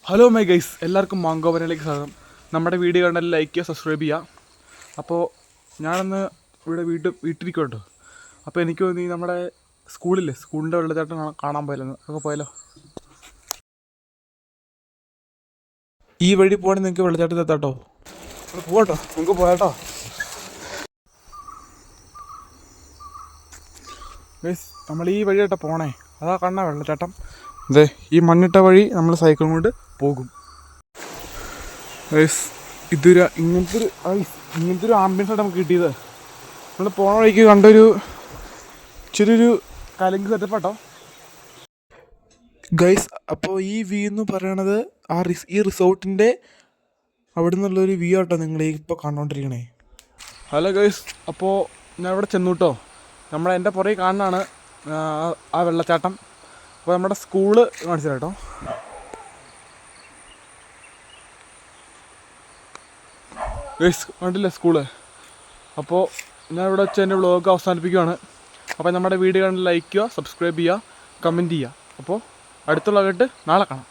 Hello my guys, എല്ലാവർക്കും മാങ്കോവനയിലേക്ക് സ്വാഗതം. നമ്മുടെ വീഡിയോ കണ്ടാൽ ലൈക്ക് ചെയ്യുക, സബ്സ്ക്രൈബ് ചെയ്യുക. അപ്പോൾ ഞാനൊന്ന് ഇവിടെ വീട്ടിലിരിക്കുമല്ലോ. അപ്പോൾ എനിക്ക് തോന്നി നമ്മുടെ സ്കൂളിൻ്റെ വെള്ളച്ചാട്ടം കാണാൻ പോയല്ലോ. നമുക്ക് പോയാലോ? ഈ വഴി പോകണമെങ്കിൽ നിങ്ങൾക്ക് വെള്ളച്ചാട്ടത്തിൽ എത്താട്ടോ. പോകട്ടോ, നമുക്ക് പോയാട്ടോ ഗൈസ്. നമ്മൾ ഈ വഴിയായിട്ടാണ് പോണേ. അതാ കാണാൻ വെള്ളച്ചാട്ടം. അതെ, ഈ മണ്ണിട്ട വഴി നമ്മൾ സൈക്കിളും കൊണ്ട് പോകും. ഇങ്ങനത്തെ ഒരു ആംബിയൻസ് ആയിട്ട് നമുക്ക് കിട്ടിയത്. നമ്മൾ പോണ വഴിക്ക് കണ്ടൊരു ചെറിയൊരു കലങ്ക് സെറ്റപ്പാട്ടോ ഗൈസ്. അപ്പോൾ ഈ വ്യൂ എന്ന് പറയണത് ഈ റിസോർട്ടിൻ്റെ അവിടെ നിന്നുള്ളൊരു വ്യൂ ആട്ടോ നിങ്ങൾ ഇപ്പോൾ കണ്ടുകൊണ്ടിരിക്കണേ. ഹലോ ഗൈസ്, അപ്പോൾ ഞാൻ ഇവിടെ ചെന്നു കേട്ടോ. എൻ്റെ പുറകെ കാണുന്നതാണ് ആ വെള്ളച്ചാട്ടം. അപ്പോൾ നമ്മുടെ സ്കൂള് കാണിച്ചു ഗൈസ്, കണ്ടില്ലേ സ്കൂള്. അപ്പോൾ ഞാൻ ഇവിടെ വെച്ച് എൻ്റെ വ്ളോഗ് അവസാനിപ്പിക്കുകയാണ്. അപ്പോൾ നമ്മുടെ വീഡിയോ കണ്ട് ലൈക്ക് ചെയ്യുക, സബ്സ്ക്രൈബ് ചെയ്യുക, കമൻറ്റ് ചെയ്യുക. അപ്പോൾ അടുത്തുള്ള നാളെ കാണാം.